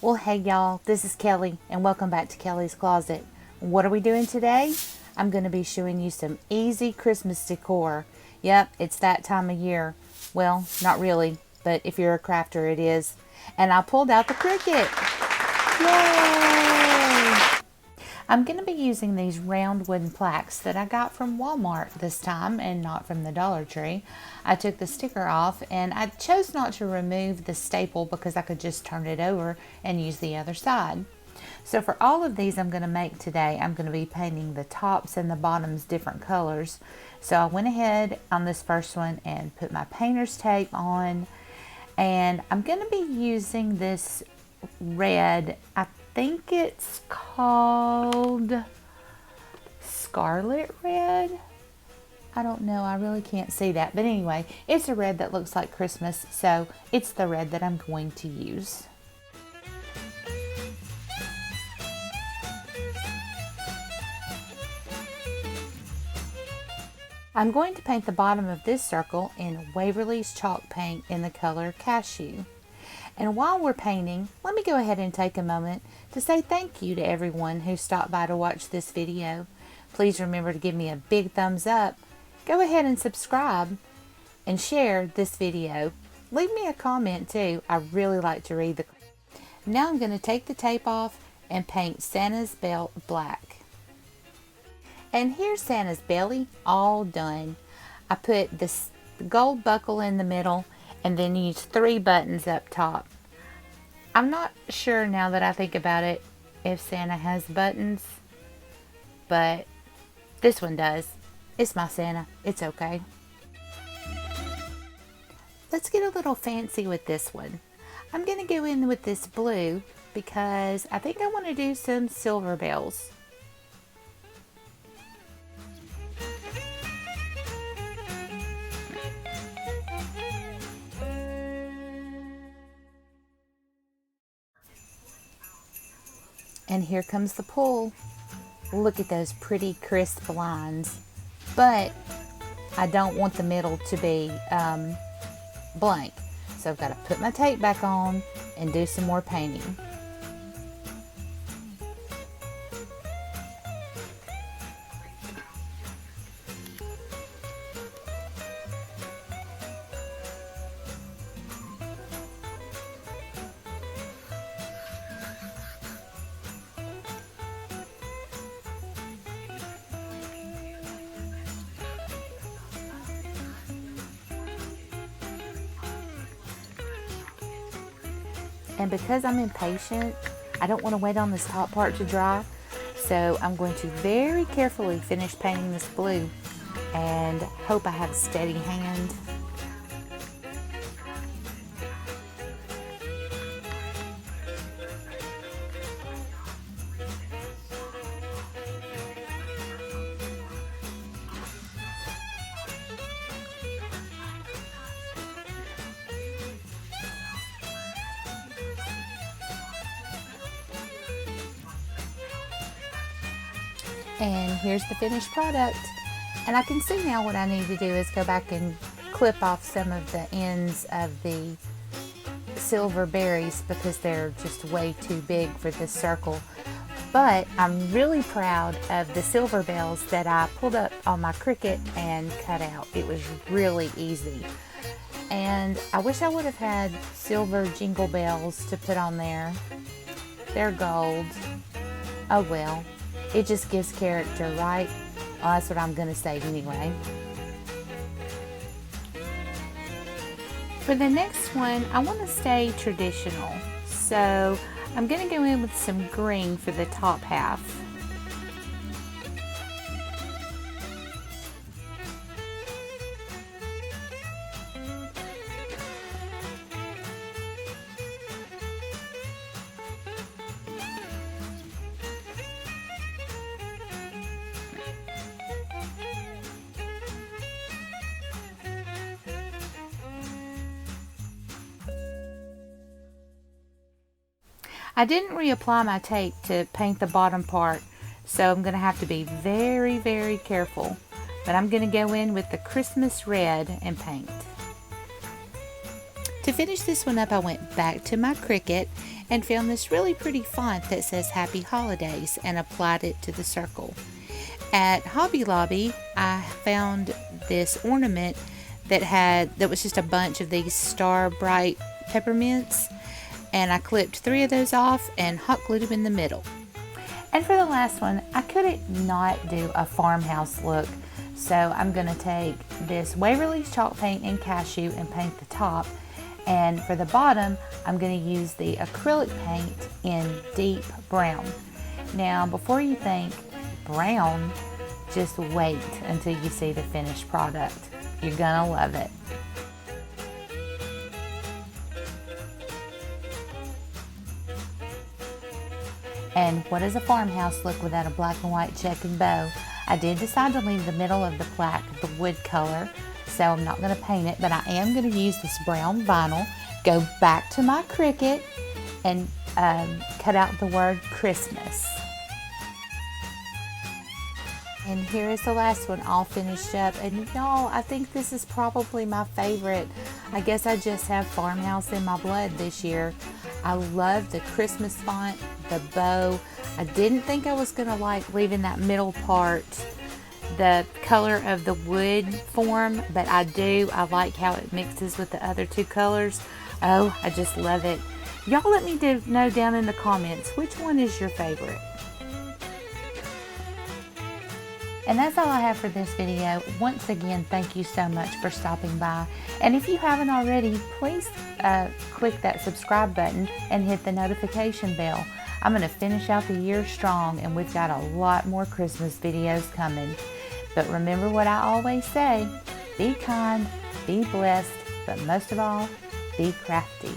Well, hey y'all, this is Kelly and welcome back to Kelly's Closet. What are we doing today? I'm going to be showing you some easy Christmas decor. Yep, it's that time of year. Well, not really, but if you're a crafter it is. And I pulled out the Cricut. Yay! I'm going to be using these round wooden plaques that I got from Walmart this time and not from the Dollar Tree. I took the sticker off and I chose not to remove the staple because I could just turn it over and use the other side. So for all of these I'm going to make today, I'm going to be painting the tops and the bottoms different colors. So I went ahead on this first one and put my painter's tape on, and I'm going to be using this red, I think it's called Scarlet Red. I don't know, I really can't see that, but anyway, it's a red that looks like Christmas, so it's the red that I'm going to use. I'm going to paint the bottom of this circle in Waverly's chalk paint in the color Cashew. And while we're painting, let me go ahead and take a moment to say thank you to everyone who stopped by to watch this video. Please remember to give me a big thumbs up. Go ahead and subscribe and share this video. Leave me a comment too. I really like to read the. Now I'm going to take the tape off and paint Santa's belt black. And here's Santa's belly all done. I put this gold buckle in the middle and then use 3 buttons up top. I'm not sure now that I think about it if Santa has buttons, but this one does. It's my Santa. It's okay. Let's get a little fancy with this one. I'm going to go in with this blue because I think I want to do some silver bells. And here comes the pull. Look at those pretty crisp lines. But I don't want the middle to be blank. So I've got to put my tape back on and do some more painting. And because I'm impatient, I don't want to wait on this top part to dry. So I'm going to very carefully finish painting this blue and hope I have a steady hand. And here's the finished product. And I can see now what I need to do is go back and clip off some of the ends of the silver berries because they're just way too big for this circle. But I'm really proud of the silver bells that I pulled up on my Cricut and cut out. It was really easy. And I wish I would have had silver jingle bells to put on there. They're gold. Oh well. It just gives character, right? Well, that's what I'm going to say anyway. For the next one, I want to stay traditional. So I'm going to go in with some green for the top half. I didn't reapply my tape to paint the bottom part, so I'm going to have to be very, very careful. But I'm going to go in with the Christmas red and paint. To finish this one up, I went back to my Cricut and found this really pretty font that says Happy Holidays and applied it to the circle. At Hobby Lobby, I found this ornament that was just a bunch of these star bright peppermints, and I clipped 3 of those off and hot glued them in the middle. And for the last one, I couldn't not do a farmhouse look, so I'm going to take this Waverly's chalk paint in cashew and paint the top, and for the bottom I'm going to use the acrylic paint in deep brown. Now before you think brown, just wait until you see the finished product. You're gonna love it. And what does a farmhouse look without a black and white check and bow? I did decide to leave the middle of the plaque the wood color, so I'm not going to paint it, but I am going to use this brown vinyl, go back to my Cricut, and cut out the word Christmas. And here is the last one all finished up, and y'all, I think this is probably my favorite. I guess I just have farmhouse in my blood this year. I love the Christmas font, the bow. I didn't think I was gonna like leaving that middle part the color of the wood form, but I do. I like how it mixes with the other 2 colors. Oh, I just love it. Y'all let me know down in the comments which one is your favorite. And that's all I have for this video. Once again, thank you so much for stopping by. And if you haven't already, please click that subscribe button and hit the notification bell. I'm going to finish out the year strong, and we've got a lot more Christmas videos coming. But remember what I always say, be kind, be blessed, but most of all, be crafty.